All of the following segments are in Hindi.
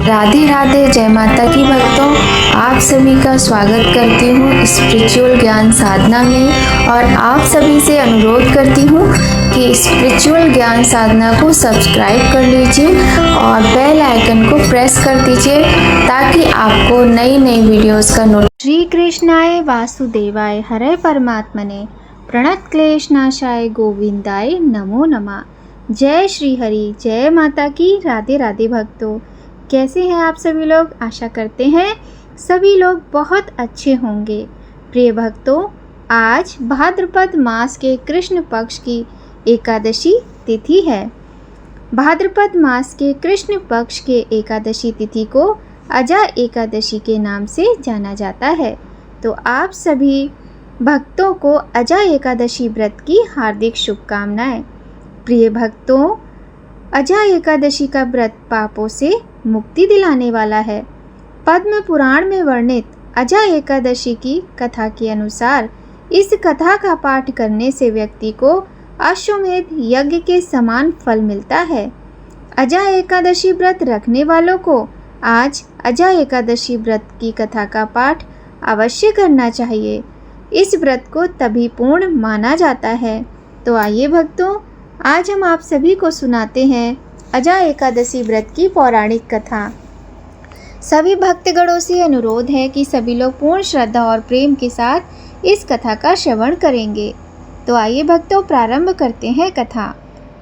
राधे राधे, जय माता की भक्तों। आप सभी का स्वागत करती हूँ स्पिरिचुअल ज्ञान साधना में और आप सभी से अनुरोध करती हूँ कि स्पिरिचुअल ज्ञान साधना को सब्सक्राइब कर लीजिए और बेल आइकन को प्रेस कर दीजिए ताकि आपको नई नई वीडियोस का श्री कृष्णाय वासुदेवाय हरे परमात्मने प्रणत क्लेशनाशाय गोविंदाय नमो नमः। जय श्री हरि, जय माता की। राधे राधे भक्तों, कैसे हैं आप सभी लोग? आशा करते हैं सभी लोग बहुत अच्छे होंगे। प्रिय भक्तों, आज भाद्रपद मास के कृष्ण पक्ष की एकादशी तिथि है। भाद्रपद मास के कृष्ण पक्ष के एकादशी तिथि को अजा एकादशी के नाम से जाना जाता है। तो आप सभी भक्तों को अजा एकादशी व्रत की हार्दिक शुभकामनाएं। प्रिय भक्तों, अजा एकादशी का व्रत पापों से मुक्ति दिलाने वाला है। पद्म पुराण में वर्णित अजा एकादशी की कथा के अनुसार इस कथा का पाठ करने से व्यक्ति को अश्वमेध यज्ञ के समान फल मिलता है। अजा एकादशी व्रत रखने वालों को आज अजा एकादशी व्रत की कथा का पाठ अवश्य करना चाहिए। इस व्रत को तभी पूर्ण माना जाता है। तो आइए भक्तों, आज हम आप सभी को सुनाते हैं अजा एकादशी व्रत की पौराणिक कथा। सभी भक्तगणों से अनुरोध है कि सभी लोग पूर्ण श्रद्धा और प्रेम के साथ इस कथा का श्रवण करेंगे। तो आइए भक्तों, प्रारंभ करते हैं कथा।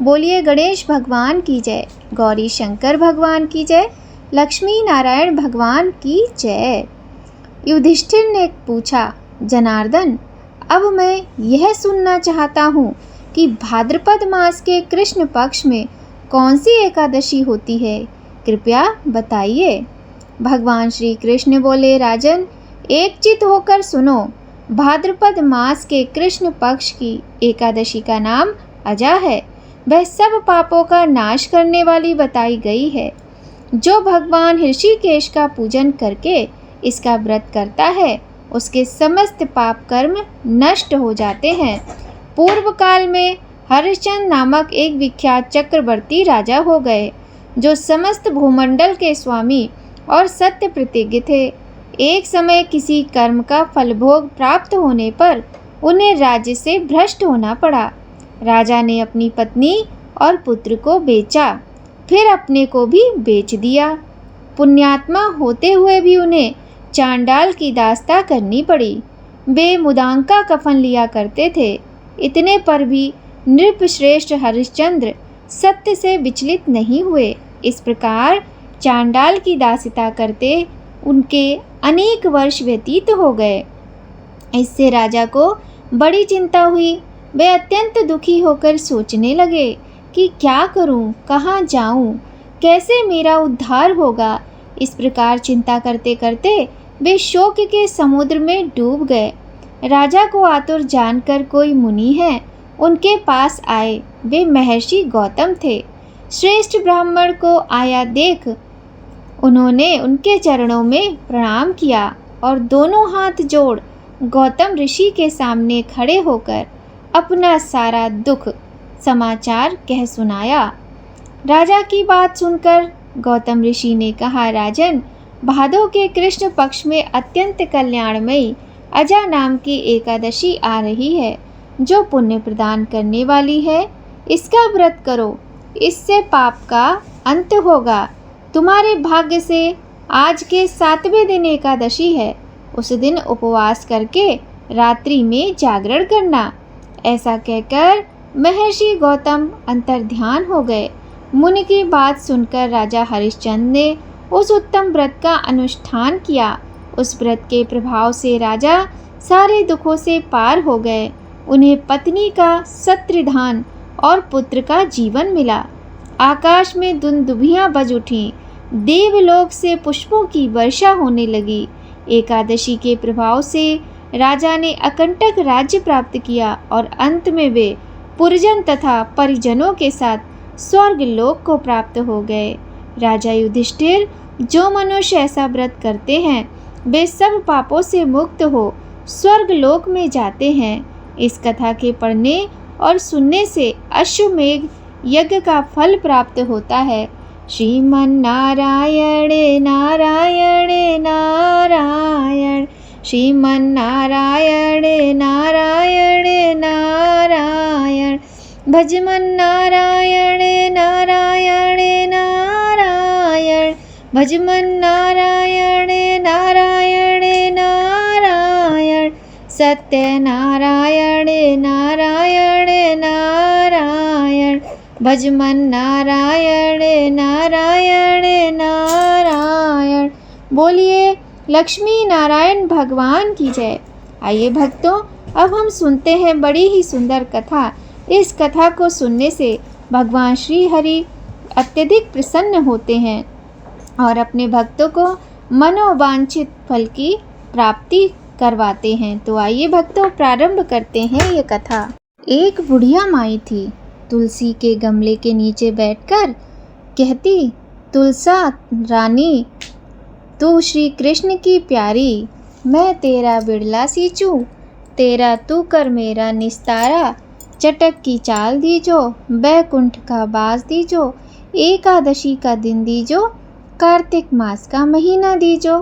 बोलिए गणेश भगवान की जय, गौरी शंकर भगवान की जय, लक्ष्मी नारायण भगवान की जय। युधिष्ठिर ने पूछा, जनार्दन, अब मैं यह सुनना चाहता हूँ कि भाद्रपद मास के कृष्ण पक्ष में कौन सी एकादशी होती है, कृपया बताइए। भगवान श्री कृष्ण बोले, राजन, एकचित होकर सुनो। भाद्रपद मास के कृष्ण पक्ष की एकादशी का नाम अजा है। वह सब पापों का नाश करने वाली बताई गई है। जो भगवान ऋषिकेश का पूजन करके इसका व्रत करता है उसके समस्त पाप कर्म नष्ट हो जाते हैं। पूर्व काल में हरिश्चंद्र नामक एक विख्यात चक्रवर्ती राजा हो गए जो समस्त भूमंडल के स्वामी और सत्य प्रतिज्ञ थे। एक समय किसी कर्म का फलभोग प्राप्त होने पर उन्हें राज्य से भ्रष्ट होना पड़ा। राजा ने अपनी पत्नी और पुत्र को बेचा, फिर अपने को भी बेच दिया। पुण्यात्मा होते हुए भी उन्हें चांडाल की दास्ता करनी पड़ी। वे मुदांका कफन लिया करते थे। इतने पर भी नृपश्रेष्ठ हरिश्चंद्र सत्य से विचलित नहीं हुए। इस प्रकार चांडाल की दासिता करते उनके अनेक वर्ष व्यतीत हो गए। इससे राजा को बड़ी चिंता हुई। वे अत्यंत दुखी होकर सोचने लगे कि क्या करूं, कहाँ जाऊं, कैसे मेरा उद्धार होगा। इस प्रकार चिंता करते करते वे शोक के समुद्र में डूब गए। राजा को आतुर जानकर कोई मुनि है उनके पास आए। वे महर्षि गौतम थे। श्रेष्ठ ब्राह्मण को आया देख उन्होंने उनके चरणों में प्रणाम किया और दोनों हाथ जोड़ गौतम ऋषि के सामने खड़े होकर अपना सारा दुख समाचार कह सुनाया। राजा की बात सुनकर गौतम ऋषि ने कहा, राजन, भादो के कृष्ण पक्ष में अत्यंत कल्याणमयी अजा नाम की एकादशी आ रही है जो पुण्य प्रदान करने वाली है। इसका व्रत करो, इससे पाप का अंत होगा। तुम्हारे भाग्य से आज के 7वें दिन एकादशी है। उस दिन उपवास करके रात्रि में जागरण करना। ऐसा कहकर महर्षि गौतम अंतर्ध्यान हो गए। मुनि की बात सुनकर राजा हरिश्चंद्र ने उस उत्तम व्रत का अनुष्ठान किया। उस व्रत के प्रभाव से राजा सारे दुखों से पार हो गए। उन्हें पत्नी का सत्रधान और पुत्र का जीवन मिला। आकाश में दुंदुभियां बज उठीं। देवलोक से पुष्पों की वर्षा होने लगी। एकादशी के प्रभाव से राजा ने अकंटक राज्य प्राप्त किया और अंत में वे पुरजन तथा परिजनों के साथ स्वर्ग लोक को प्राप्त हो गए। राजा युधिष्ठिर, जो मनुष्य ऐसा व्रत करते हैं वे सब पापों से मुक्त हो स्वर्ग लोक में जाते हैं। इस कथा के पढ़ने और सुनने से अश्वमेध यज्ञ का फल प्राप्त होता है। श्रीमन्नारायण नारायण नारायण, श्रीमन्नारायण नारायण नारायण, भजमन्नारायण नारायण नारायण, भजमन्नारायण नारायण नारायण, सत्यनारायण नारायण नारायण, भजमन्नारायण नारायण नारायण। बोलिए लक्ष्मी नारायण भगवान की जय। आइए भक्तों, अब हम सुनते हैं बड़ी ही सुंदर कथा। इस कथा को सुनने से भगवान श्री हरि अत्यधिक प्रसन्न होते हैं और अपने भक्तों को मनोवांछित फल की प्राप्ति करवाते हैं। तो आइए भक्तों, प्रारंभ करते हैं ये कथा। एक बुढ़िया माई थी, तुलसी के गमले के नीचे बैठकर कहती, तुलसा रानी तू श्री कृष्ण की प्यारी, मैं तेरा बिड़ला सींचूं, तेरा तू कर मेरा निस्तारा, चटक की चाल दीजो, बैकुंठ का बास दीजो, एकादशी का दिन दीजो, कार्तिक मास का महीना दीजो।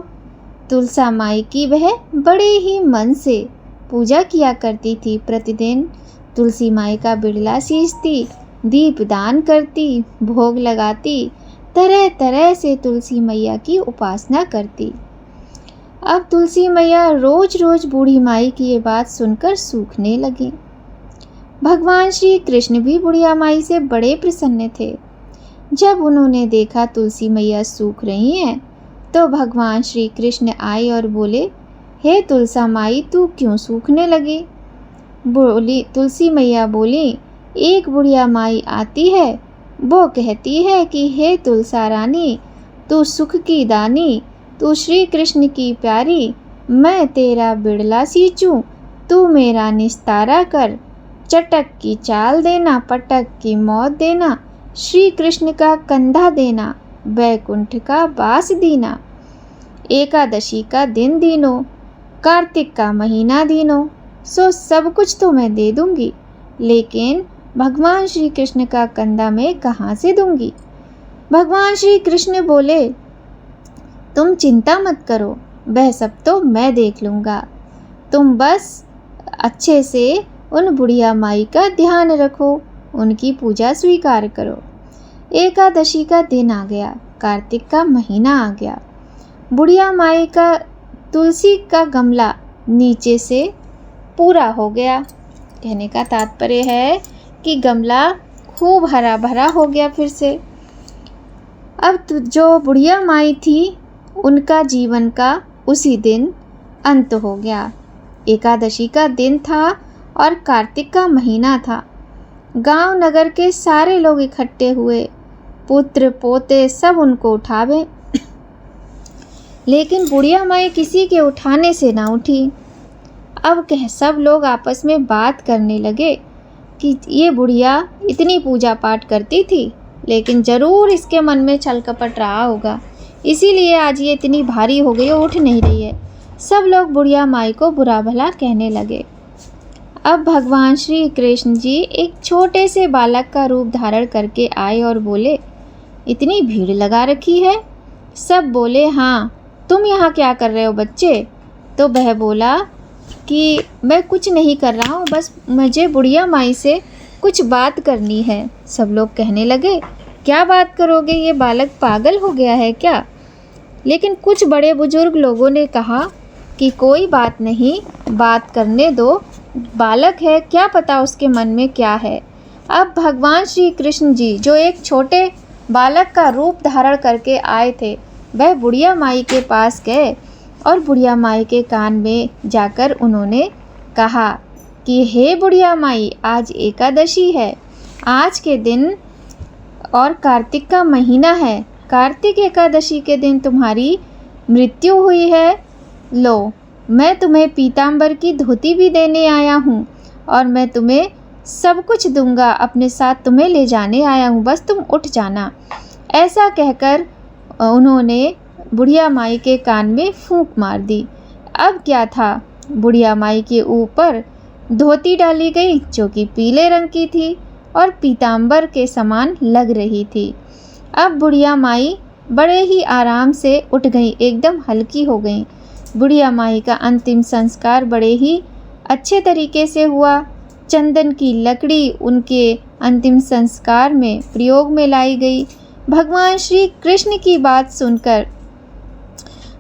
तुलसा माई की वह बड़े ही मन से पूजा किया करती थी। प्रतिदिन तुलसी माई का बिड़ला सींचती, दीप दान करती, भोग लगाती, तरह तरह से तुलसी मैया की उपासना करती। अब तुलसी मैया रोज रोज बूढ़ी माई की ये बात सुनकर सूखने लगी। भगवान श्री कृष्ण भी बुढ़िया माई से बड़े प्रसन्न थे। जब उन्होंने देखा तुलसी मैया सूख रही हैं, तो भगवान श्री कृष्ण आए और बोले, हे तुलसा माई तू क्यों सूखने लगी? तुलसी मैया बोली, एक बुढ़िया माई आती है, वो कहती है कि हे तुलसा रानी तू सुख की दानी, तू श्री कृष्ण की प्यारी, मैं तेरा बिड़ला सींचूं, तू मेरा निस्तारा कर, चटक की चाल देना, पटक की मौत देना, श्री कृष्ण का कंधा देना, बैकुंठ का बास दीना, एकादशी का दिन दीनो, कार्तिक का महीना दीनो, सो सब कुछ तो मैं दे दूंगी, लेकिन भगवान श्री कृष्ण का कंधा मैं कहाँ से दूंगी? भगवान श्री कृष्ण बोले, तुम चिंता मत करो, वह सब तो मैं देख लूँगा, तुम बस अच्छे से उन बुढ़िया माई का ध्यान रखो, उनकी पूजा स्वीकार करो। एकादशी का दिन आ गया, कार्तिक का महीना आ गया, बुढ़िया माई का तुलसी का गमला नीचे से पूरा हो गया। कहने का तात्पर्य है कि गमला खूब हरा भरा हो गया फिर से। अब जो बुढ़िया माई थी, उनका जीवन का उसी दिन अंत हो गया। एकादशी का दिन था और कार्तिक का महीना था। गांव नगर के सारे लोग इकट्ठे हुए, पुत्र पोते सब उनको उठावे, लेकिन बुढ़िया माई किसी के उठाने से ना उठी। अब सब लोग आपस में बात करने लगे कि ये बुढ़िया इतनी पूजा पाठ करती थी, लेकिन ज़रूर इसके मन में छल कपट रहा होगा, इसीलिए आज ये इतनी भारी हो गई और उठ नहीं रही है। सब लोग बुढ़िया माई को बुरा भला कहने लगे। अब भगवान श्री कृष्ण जी एक छोटे से बालक का रूप धारण करके आए और बोले, इतनी भीड़ लगा रखी है? सब बोले, हाँ, तुम यहाँ क्या कर रहे हो बच्चे? तो वह बोला कि मैं कुछ नहीं कर रहा हूँ, बस मुझे बुढ़िया माई से कुछ बात करनी है। सब लोग कहने लगे, क्या बात करोगे, ये बालक पागल हो गया है क्या? लेकिन कुछ बड़े बुजुर्ग लोगों ने कहा कि कोई बात नहीं, बात करने दो, बालक है, क्या पता उसके मन में क्या है। अब भगवान श्री कृष्ण जी जो एक छोटे बालक का रूप धारण करके आए थे, वह बुढ़िया माई के पास गए और बुढ़िया माई के कान में जाकर उन्होंने कहा कि हे बुढ़िया माई, आज एकादशी है, आज के दिन और कार्तिक का महीना है, कार्तिक एकादशी के दिन तुम्हारी मृत्यु हुई है। लो, मैं तुम्हें पीताम्बर की धोती भी देने आया हूँ और मैं तुम्हें सब कुछ दूंगा, अपने साथ तुम्हें ले जाने आया हूँ, बस तुम उठ जाना। ऐसा कहकर उन्होंने बुढ़िया माई के कान में फूंक मार दी। अब क्या था, बुढ़िया माई के ऊपर धोती डाली गई जो कि पीले रंग की थी और पीताम्बर के समान लग रही थी। अब बुढ़िया माई बड़े ही आराम से उठ गई, एकदम हल्की हो गई। बुढ़िया माई का अंतिम संस्कार बड़े ही अच्छे तरीके से हुआ। चंदन की लकड़ी उनके अंतिम संस्कार में प्रयोग में लाई गई। भगवान श्री कृष्ण की बात सुनकर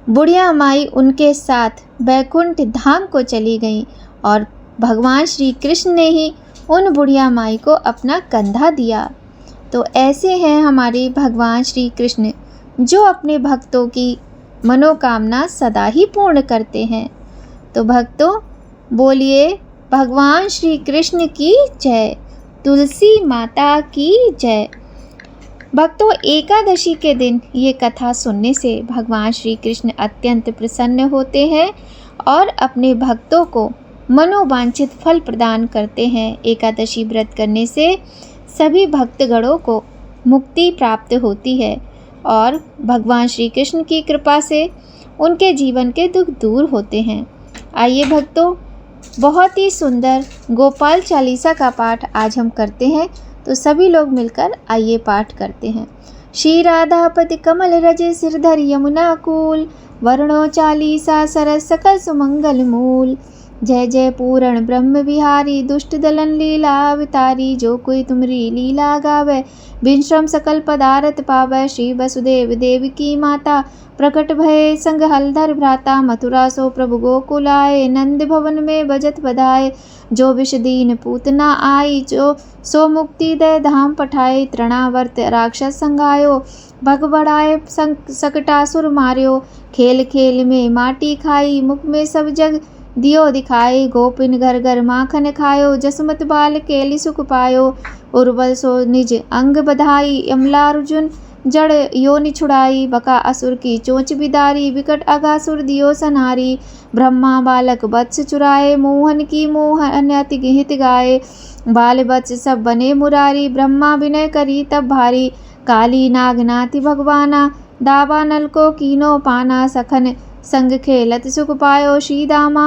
बुढ़िया माई उनके साथ बैकुंठ धाम को चली गई और भगवान श्री कृष्ण ने ही उन बुढ़िया माई को अपना कंधा दिया। तो ऐसे हैं हमारे भगवान श्री कृष्ण, जो अपने भक्तों की मनोकामना सदा ही पूर्ण करते हैं। तो भक्तों, बोलिए भगवान श्री कृष्ण की जय, तुलसी माता की जय। भक्तों, एकादशी के दिन ये कथा सुनने से भगवान श्री कृष्ण अत्यंत प्रसन्न होते हैं और अपने भक्तों को मनोवांछित फल प्रदान करते हैं। एकादशी व्रत करने से सभी भक्तगणों को मुक्ति प्राप्त होती है और भगवान श्री कृष्ण की कृपा से उनके जीवन के दुख दूर होते हैं। आइए भक्तों, बहुत ही सुंदर गोपाल चालीसा का पाठ आज हम करते हैं, तो सभी लोग मिलकर आइए पाठ करते हैं। श्री राधापति कमल रज सिरधर यमुना कूल, वर्णो चालीसा सरस सकल सुमंगल मूल। जय जय पूरण ब्रह्म बिहारी, दुष्ट दलन लीला अवतारी। जो कोई तुमरी लीला गावे, बिन श्रम सकल पदारथ पावै। श्री वसुदेव देवकी माता, प्रकट भय संग हलधर भ्राता। मथुरा सो प्रभु गोकुल आए, नंद भवन में बजत बधाए। जो विष दीन पूतना आई, जो सो मुक्ति दे धाम पठाए। तृणावर्त राक्षस संघायो, भग बढ़ाए सकटासुर मार्यो। खेल खेल में माटी खाई, मुख में सब जग दियो दिखाए। गोपिन घर घर माखन खायो, जसमत बाल केली सुख पायो। उर्वल सो निज अंग बधाई, यमलार्जुन जड़ योनि छुड़ाई। बका असुर की चोंच बिदारी, विकट अगासुर दियो संहारी। ब्रह्मा बालक वत्स चुराए, मोहन की मोहन अति हित गाए। बाल वत्स सब बने मुरारी, ब्रह्मा विनय करी तब भारी। काली नाग नाति भगवाना, दावा नल को कीनो पाना। सखन संग खेलत सुख पायो, श्री दामा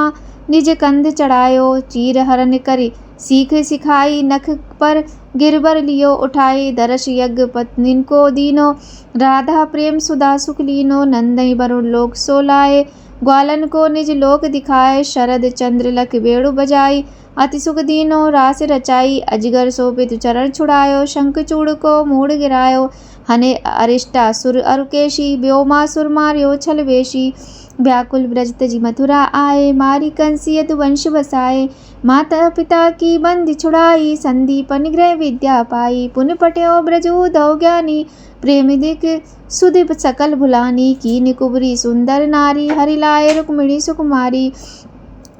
निज कंध चढ़ायो। चीर हरण करी सीख सिखाई, नख पर गिरबर लियो उठाई। दर्श यज्ञ पत्निन को दीनो, राधा प्रेम सुधा सुख लीनो। नंदई वरुण लोक सोलाए, ग्वालन को निज लोक दिखाए। शरद चंद्र लख बेड़ु बजाई, अति सुख दीनो रास रचाई। अजगर सोपित चरण छुड़ायो, शंख चूड़ को मूड़ गिरायो। हने अरिष्टा सुर अरुकेशी, व्योमासुर मार्यो छल वेशी। व्याकुल ब्रज तजी मथुरा आए, मारी कंसी यदुवंश बसाए। माता पिता की बंदी छुड़ाई, संदीपन गृह विद्या पाई। पुन पट्यो ब्रजो दौ ज्ञानी, प्रेम दिक सुदीप सकल भुलानी। कीन कुबरी सुंदर नारी, हरिलाए रुक्मिणी सुकुमारी।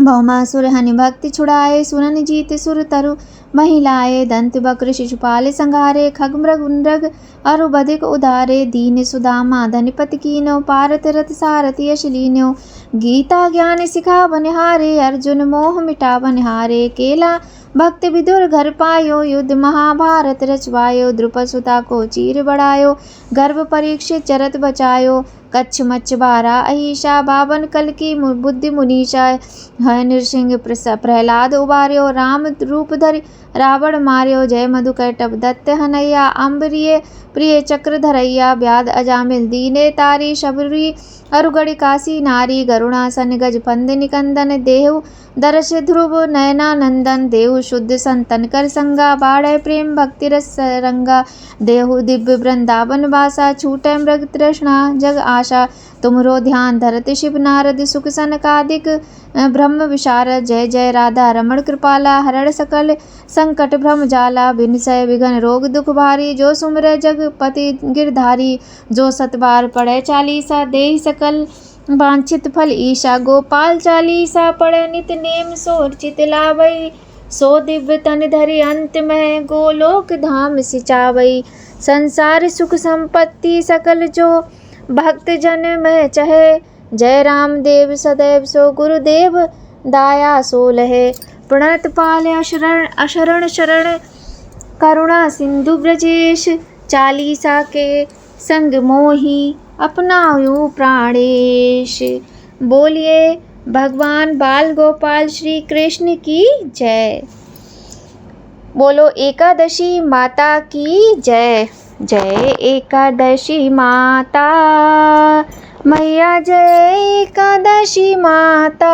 भौमासुर हनि भक्ति छुड़ाए, सुनन जीत सुर तरु महिलाए। दंत बक्र शिशुपाल संघारे, खग मृग नृग अरु बधिक उदारे। दीन सुदामा धनिपति कीनो, पारत रथ सारथि यश लीन्यो। गीता ज्ञान सिखा बनिहारे, अर्जुन मोह मिटा बनिहारे। केला भक्त विदुर घर पायो, युद्ध महाभारत रचवायो। द्रुपद सुता को चीर बढ़ायो, गर्भ परीक्षित चरत बचायो। कच्छ मच्छ बारा अहिषा, बावन कल की बुद्धि मुनीषा। है नृसिंह प्रहलाद उबार्यो, राम रूप धरि रावण मार्यो। जय मधुकैटभ दत्त हनैया, अम्बरिय प्रिय चक्र धरैया। व्याध अजामिल दीने तारी, शबरी अरुगढ़ काशी नारी। गरुणासन गज फंद निकंदन, देहु दर्श ध्रुव नयना नंदन। देहु शुद्ध संतन कर संगा, बाढ़ प्रेम भक्ति रस रंगा। देहु दिव्य वृंदावन वासा, छूटे मृग तृष्णा जग आशा। तुमरो ध्यान धरत शिव नारद, सुख सनकादिक ब्रह्म विशारद। जय जय राधा रमण कृपाला, हरण सकल संकट भ्रम जाला। बिनसय विघन रोग दुख भारी, जो सुमरे जगपति गिरधारी। जो सतबार पढ़े चालीसा, देहि सकल वांछित फल ईशा। गोपाल चालीसा पढ़े नित नेम, सो चित लावई। सो दिव्य तन धरि अंत में, गोलोक धाम सिचावई। संसार सुख संपत्ति सकल, जो भक्त जन में चहे। जय राम देव सदैव, सो गुरुदेव दाया सो लहे। प्रणत पाल अशरण शरण, करुणा सिंधु ब्रजेश। चालीसा के संग मोही, अपनायो प्राणेश। बोलिए भगवान बाल गोपाल श्री कृष्ण की जय। बोलो एकादशी माता की जय। जय एकादशी माता मैया, जय एकादशी माता,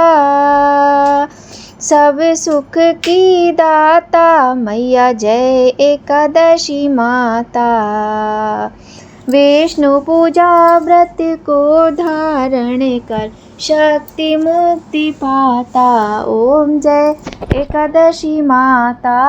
सब सुख की दाता मैया, जय एकादशी माता। विष्णु पूजा व्रत को धारण कर शक्ति मुक्ति पाता। ओम जय एकादशी माता,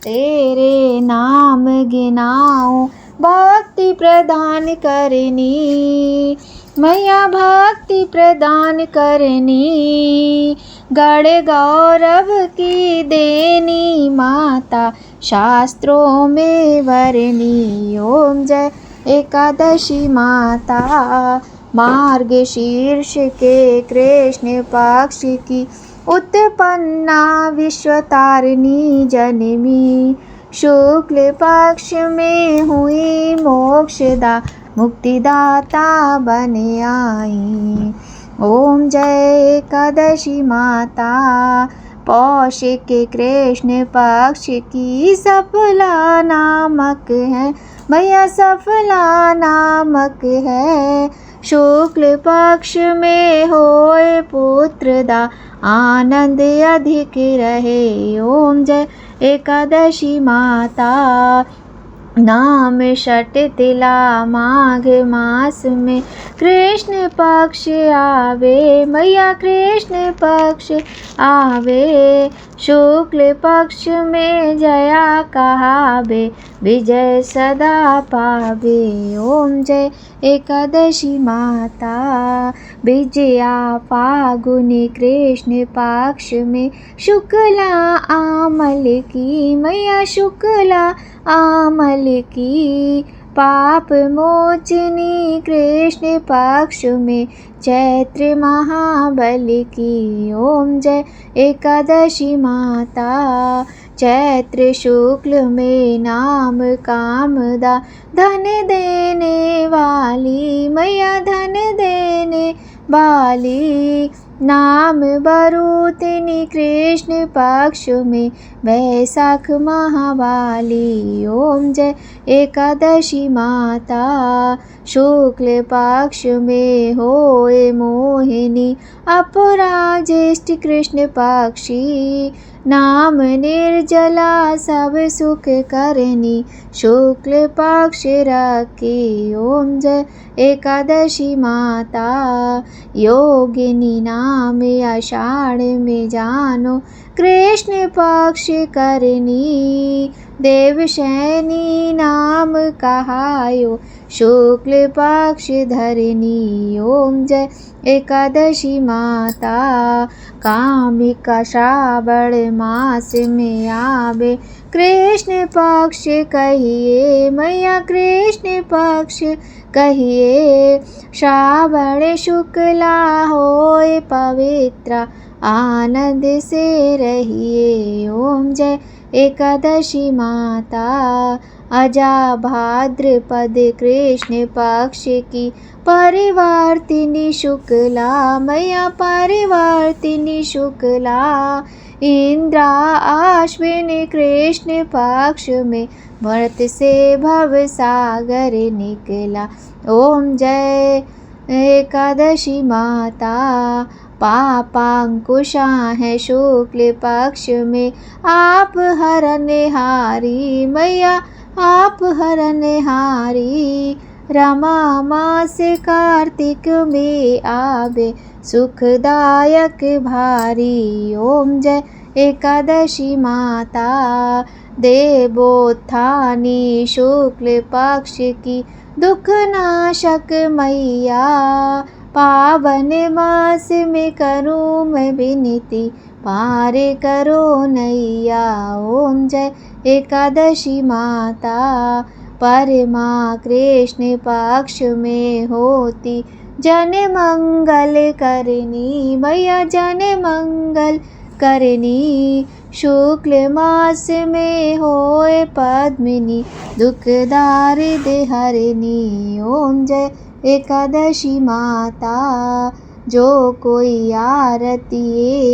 तेरे नाम गिनाऊं भक्ति प्रदान करनी मैया, भक्ति प्रदान करनी, गण गौरव की देनी माता, शास्त्रों में वरनी। ओम जय एकादशी माता, मार्गशीर्ष के कृष्ण पक्ष की उत्पन्ना विश्वतारिणी जननी, शुक्ल पक्ष में हुई मोक्षदा मुक्तिदाता बन आई। ओम जय एकादशी माता, पौष के कृष्ण पक्ष की सफला नामक है मैया, सफला नामक है, शुक्ल पक्ष में होए पुत्रदा आनंद अधिक रहे। ओम जय एकादशी माता, नाम षट तिला माघ मास में कृष्ण पक्ष आवे मैया, कृष्ण पक्ष आवे, शुक्ल पक्ष में जया कहावे, विजय सदा पावे। ओम जय एकादशी माता, विजया फागुनी कृष्ण पक्ष में शुक्ला आमल की मैया, शुक्ला आमल की, पाप मोचनी कृष्ण पक्ष में चैत्र महाबल की। ओम जय एकादशी माता, चैत्र शुक्ल में नाम कामदा धन देने वाली मैया, धन देने वाली, नाम बरूतनी कृष्ण पक्ष में वैशाख महावाली। ओम जय एकादशी माता, शुक्ल पक्ष में होए मोहिनी अपराजेष्ठ कृष्ण पक्षी, नाम निर्जला सब सुख करनी, शुक्ल पक्ष रखी। ओम जय एकादशी माता, योगिनी नाम आषाढ़ में जानो कृष्ण पक्ष करनी, देवशैनी नाम कहायो शुक्ल पक्ष धरनी। ओम जय एकादशी माता, कामिका श्रावण मास में आवे कृष्ण पक्ष कहिए मैया, कृष्ण पक्ष कहिए, श्रावण शुक्ला होए पवित्र आनंद से रहिए। ओम जय एकादशी माता, अजा भाद्रपद कृष्ण पक्ष की परिवर्तिनी शुक्ला मैया, परिवर्तिनी शुक्ला, इंद्रा आश्विन कृष्ण पक्ष में व्रत से भव सागर निकला। ओम जय एकादशी माता, पापांकुशा है शुक्ल पक्ष में आप हरनहारी मैया, आप हरनहारी, रमा मास कार्तिक में आवे सुखदायक भारी। ओम जय एकादशी माता, देवोत्थानी शुक्ल पक्ष की दुख नाशक मैया, पावन मास में करूँ मैं विनती पार करो नैया। ओम जय एकादशी माता, परमा कृष्ण पक्ष में होती जन मंगल करनी मैया, जन मंगल करनी, शुक्ल मास में होए पद्मिनी दुख दारिद हरनी। ओम जय एकादशी माता, जो कोई आरती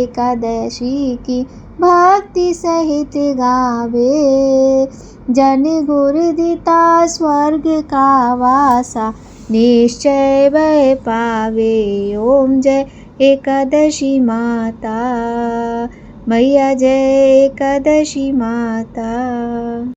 एकादशी की भक्ति सहित गावे, जन गुर दिता स्वर्ग का वासा, निश्चय भय पावे। ओम जय एकादशी माता, मैया जय एकादशी माता।